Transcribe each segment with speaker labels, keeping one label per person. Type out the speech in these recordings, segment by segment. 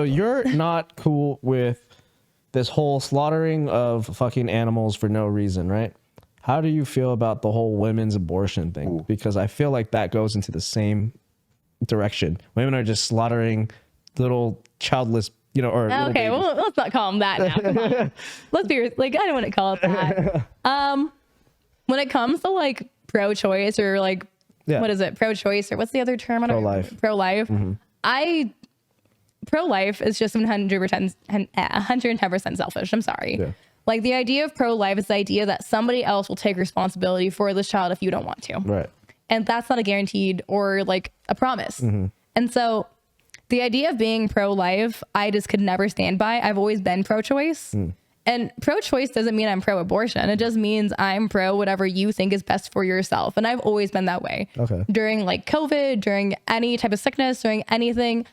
Speaker 1: So you're not cool with this whole slaughtering of fucking animals for no reason, right? How do you feel about the whole women's abortion thing? Ooh. Because I feel like that goes into the same direction. Women are just slaughtering little childless, you know, or
Speaker 2: okay, well, let's not call them that now. Come on. Let's be like, I don't want to call it that. When it comes to like pro-choice or like, what is it? Pro-choice or what's the other term?
Speaker 1: Pro-life.
Speaker 2: Pro-life. Mm-hmm. Pro-life is just 110% selfish. I'm sorry. Yeah. Like the idea of pro-life is the idea that somebody else will take responsibility for this child if you don't want to.
Speaker 1: Right.
Speaker 2: And that's not a guaranteed or like a promise. Mm-hmm. And so the idea of being pro-life, I just could never stand by. I've always been pro-choice. And pro-choice doesn't mean I'm pro-abortion. It just means I'm pro whatever you think is best for yourself. And I've always been that way.
Speaker 1: Okay.
Speaker 2: During like COVID, during any type of sickness, during anything,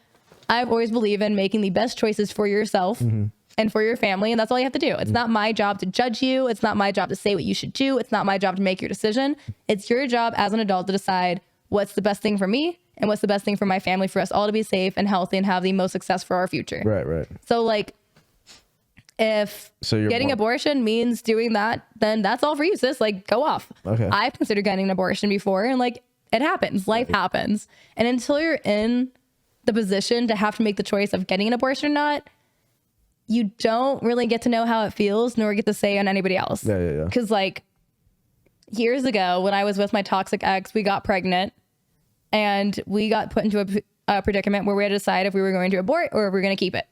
Speaker 2: I've always believed in making the best choices for yourself and for your family. And that's all you have to do. It's not my job to judge you. It's not my job to say what you should do. It's not my job to make your decision. It's your job as an adult to decide what's the best thing for me and what's the best thing for my family, for us all to be safe and healthy and have the most success for our future.
Speaker 1: Right.
Speaker 2: So like, if getting abortion means doing that, then that's all for you, sis. Like, go off.
Speaker 1: Okay.
Speaker 2: I've considered getting an abortion before, and like, it happens. Life happens. And until you're in the position to have to make the choice of getting an abortion or not, you don't really get to know how it feels, nor get to say on anybody else.
Speaker 1: Yeah.
Speaker 2: Because like, years ago, when I was with my toxic ex, we got pregnant, and we got put into a predicament where we had to decide if we were going to abort or if we were going to keep it.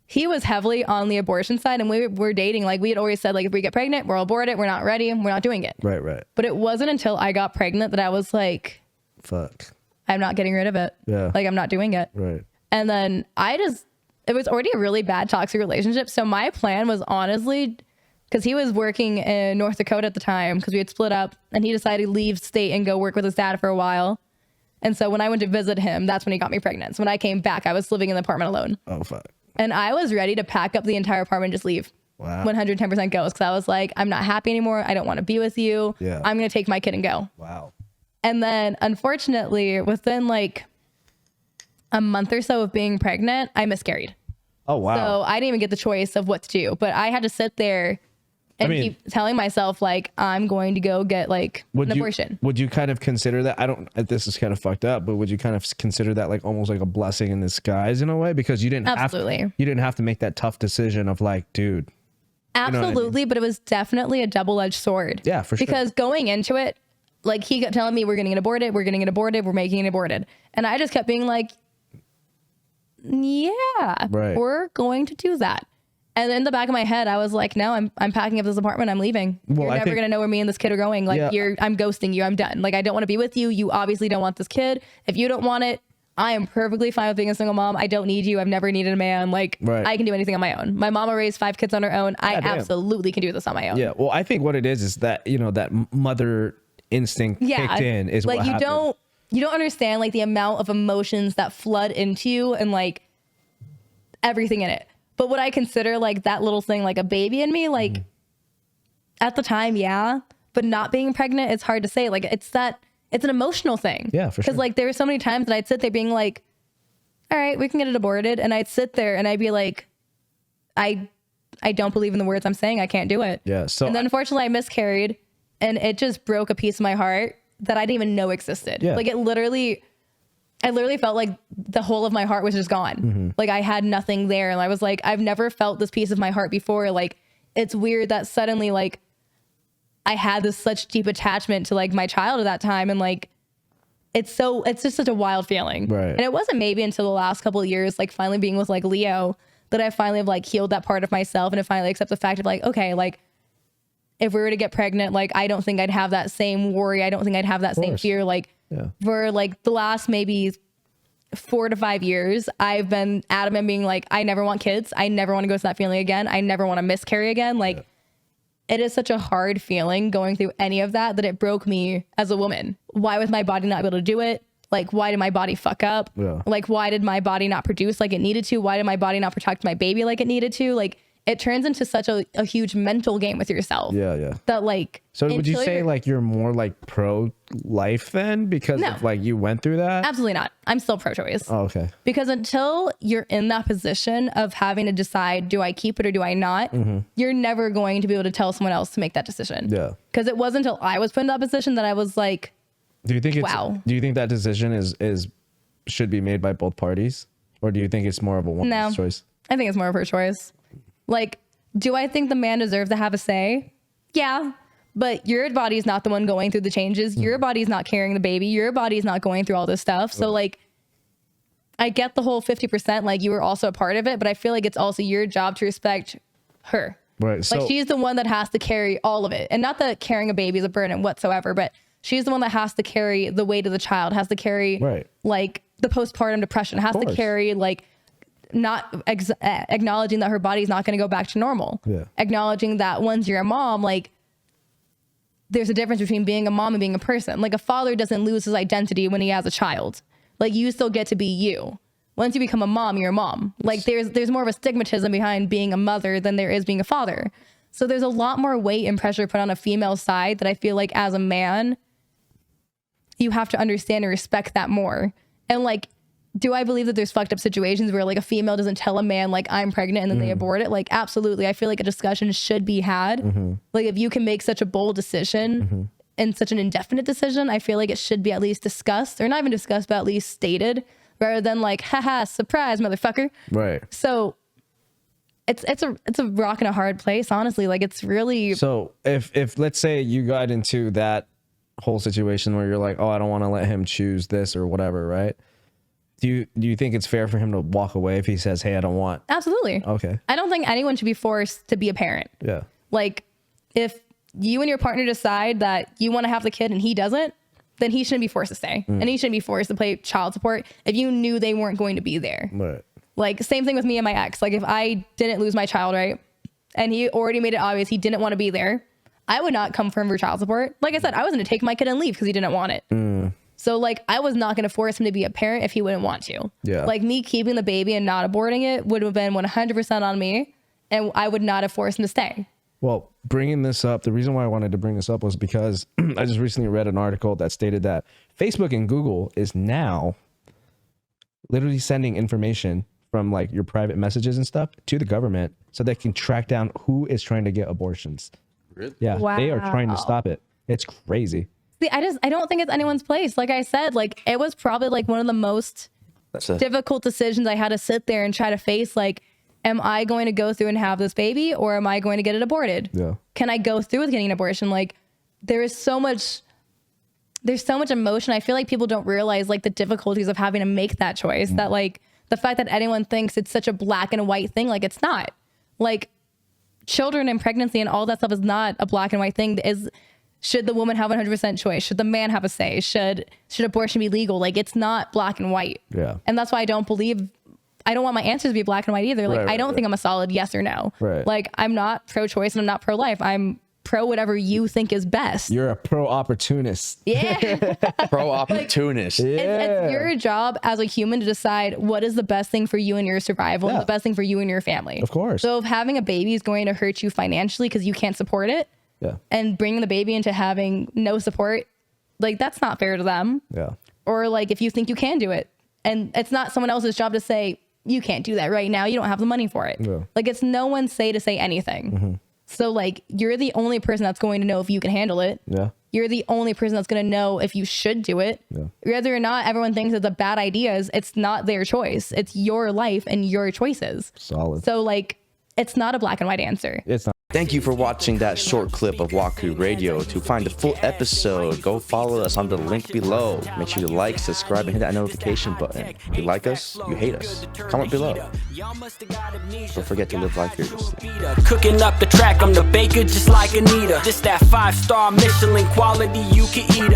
Speaker 2: He was heavily on the abortion side, and we were dating. Like, we had always said, like, if we get pregnant, we'll abort it. We're not ready. We're not doing it.
Speaker 1: Right.
Speaker 2: But it wasn't until I got pregnant that I was like,
Speaker 1: fuck,
Speaker 2: I'm not getting rid of it.
Speaker 1: Yeah.
Speaker 2: Like, I'm not doing it.
Speaker 1: Right.
Speaker 2: And then it was already a really bad toxic relationship. So my plan was honestly, because he was working in North Dakota at the time, because we had split up, and he decided to leave state and go work with his dad for a while. And so when I went to visit him, that's when he got me pregnant. So when I came back, I was living in the apartment alone.
Speaker 1: Oh, fuck.
Speaker 2: And I was ready to pack up the entire apartment and just leave.
Speaker 1: Wow.
Speaker 2: 110% goes. Because I was like, I'm not happy anymore. I don't want to be with you.
Speaker 1: Yeah.
Speaker 2: I'm going to take my kid and go.
Speaker 1: Wow.
Speaker 2: And then unfortunately, within like a month or so of being pregnant, I miscarried.
Speaker 1: Oh, wow.
Speaker 2: So I didn't even get the choice of what to do. But I had to sit there and keep telling myself, like, I'm going to go get like an abortion.
Speaker 1: Would you kind of consider that? This is kind of fucked up, but would you kind of consider that like almost like a blessing in disguise in a way? Because you didn't have to make that tough decision of like, dude.
Speaker 2: Absolutely. You know what I mean? But it was definitely a double-edged sword.
Speaker 1: Yeah, for sure.
Speaker 2: Because going into it, like, he kept telling me, we're getting it aborted. We're getting it aborted. We're making it aborted. And I just kept being like, yeah, we're going to do that. And in the back of my head, I was like, no, I'm packing up this apartment. I'm leaving. You're never going to know where me and this kid are going. Like, I'm ghosting you. I'm done. Like, I don't want to be with you. You obviously don't want this kid. If you don't want it, I am perfectly fine with being a single mom. I don't need you. I've never needed a man. Like, I can do anything on my own. My mama raised 5 kids on her own. I absolutely can do this on my own.
Speaker 1: Yeah. Well, I think what it is that, you know, that mother instinct kicked in is like,
Speaker 2: what you don't understand like the amount of emotions that flood into you and like everything in it. But what I consider like that little thing, like a baby in me, like at the time, yeah, but not being pregnant, it's hard to say. Like it's an emotional thing.
Speaker 1: Yeah, for sure.
Speaker 2: Because like there were so many times that I'd sit there being like, all right, we can get it aborted. And I'd sit there and I'd be like, I don't believe in the words I'm saying. I can't do it.
Speaker 1: Yeah. So
Speaker 2: and then unfortunately I miscarried, and it just broke a piece of my heart that I didn't even know existed.
Speaker 1: Yeah.
Speaker 2: Like I literally felt like the whole of my heart was just gone. Like I had nothing there. And I was like, I've never felt this piece of my heart before. Like, it's weird that suddenly like I had this such deep attachment to like my child at that time. And like, it's just such a wild feeling.
Speaker 1: Right.
Speaker 2: And it wasn't maybe until the last couple of years, like finally being with like Leo, that I finally have like healed that part of myself. And I finally accept the fact of like, okay, like if we were to get pregnant, like, I don't think I'd have that same worry. I don't think I'd have that same fear. Like for like the last maybe 4 to 5 years, I've been adamant being like, I never want kids. I never want to go through that feeling again. I never want to miscarry again. Like it is such a hard feeling going through any of that it broke me as a woman. Why was my body not able to do it? Like, why did my body fuck up? Like, why did my body not produce like it needed to? Why did my body not protect my baby like it needed to? Like, it turns into such a huge mental game with yourself.
Speaker 1: Yeah.
Speaker 2: That like.
Speaker 1: So would you say like you're more like pro-life then because of like you went through that?
Speaker 2: Absolutely not. I'm still pro-choice.
Speaker 1: Oh, okay.
Speaker 2: Because until you're in that position of having to decide, do I keep it or do I not? You're never going to be able to tell someone else to make that decision.
Speaker 1: Yeah.
Speaker 2: Because it wasn't until I was put in that position that I was like,
Speaker 1: do you think
Speaker 2: wow.
Speaker 1: Do you think that decision is should be made by both parties, or do you think it's more of a woman's choice?
Speaker 2: I think it's more of her choice. Like, do I think the man deserves to have a say? Yeah. But your body's not the one going through the changes. Your body's not carrying the baby. Your body's not going through all this stuff. So like, I get the whole 50%, like you were also a part of it, but I feel like it's also your job to respect her.
Speaker 1: Right. So,
Speaker 2: like she's the one that has to carry all of it. And not that carrying a baby is a burden whatsoever, but she's the one that has to carry the weight of the child, has to carry like the postpartum depression, has to carry like not acknowledging that her body's not going to go back to normal. Yeah. Acknowledging that once you're a mom, like there's a difference between being a mom and being a person. Like a father doesn't lose his identity when he has a child. Like you still get to be you. Once you become a mom, you're a mom. Like there's more of a stigmatism behind being a mother than there is being a father. So there's a lot more weight and pressure put on a female side that I feel like as a man, you have to understand and respect that more. And like, do I believe that there's fucked up situations where like a female doesn't tell a man like I'm pregnant and then they abort it? Like absolutely. I feel like a discussion should be had. Like if you can make such a bold decision and such an indefinite decision, I feel like it should be at least discussed, or not even discussed, but at least stated, rather than like, haha, surprise, motherfucker. Right. So it's a rock and a hard place, honestly. Like it's really.
Speaker 1: So if let's say you got into that whole situation where you're like, oh, I don't want to let him choose this or whatever, right? Do you think it's fair for him to walk away if he says, hey, I don't want?
Speaker 2: Absolutely.
Speaker 1: Okay.
Speaker 2: I don't think anyone should be forced to be a parent.
Speaker 1: Yeah.
Speaker 2: Like if you and your partner decide that you want to have the kid and he doesn't, then he shouldn't be forced to stay. And he shouldn't be forced to pay child support if you knew they weren't going to be there. Right. Like same thing with me and my ex. Like if I didn't lose my child, right, and he already made it obvious he didn't want to be there, I would not come for him for child support. Like I said, I was going to take my kid and leave because he didn't want it. So like I was not going to force him to be a parent if he wouldn't want to. Yeah. Like me keeping the baby and not aborting it would have been 100% on me, and I would not have forced him to stay.
Speaker 1: Well, bringing this up, the reason why I wanted to bring this up was because I just recently read an article that stated that Facebook and Google is now literally sending information from like your private messages and stuff to the government so they can track down who is trying to get abortions. Really? Yeah. Wow. They are trying to stop it. It's crazy.
Speaker 2: See, I don't think it's anyone's place. Like I said, like it was probably like one of the most difficult decisions I had to sit there and try to face. Like, am I going to go through and have this baby, or am I going to get it aborted? Yeah. Can I go through with getting an abortion? Like there's so much emotion. I feel like people don't realize like the difficulties of having to make that choice, that like the fact that anyone thinks it's such a black and white thing, like it's not. Like children and pregnancy and all that stuff is not a black and white thing. Should the woman have 100% choice? Should the man have a say? Should abortion be legal? Like it's not black and white. Yeah. And that's why I don't want my answers to be black and white either. Like I don't think I'm a solid yes or no. Right. Like I'm not pro-choice and I'm not pro-life. I'm pro whatever you think is best.
Speaker 1: You're a pro-opportunist.
Speaker 3: Yeah. Pro-opportunist.
Speaker 2: Like, it's your job as a human to decide what is the best thing for you and your survival and the best thing for you and your family.
Speaker 1: Of course.
Speaker 2: So if having a baby is going to hurt you financially because you can't support it, and bringing the baby into having no support, like that's not fair to them. Yeah. Or like if you think you can do it, and it's not someone else's job to say you can't do that right now, you don't have the money for it. Yeah. Like it's no one's say to say anything. So like you're the only person that's going to know if you can handle it. Yeah. You're the only person that's going to know if you should do it. Yeah. Whether or not everyone thinks it's a bad idea, it's not their choice. It's your life and your choices.
Speaker 1: Solid.
Speaker 2: So like it's not a black and white answer.
Speaker 1: It's not.
Speaker 3: Thank you for watching that short clip of WakuRadio. To find the full episode, go follow us on the link below. Make sure you like, subscribe, and hit that notification button. You like us, you hate us. Comment below. Don't forget to live life fearlessly.
Speaker 4: Cooking up the track, I'm the baker just like Anita. Just that 5-star Michelin quality, you can eat her.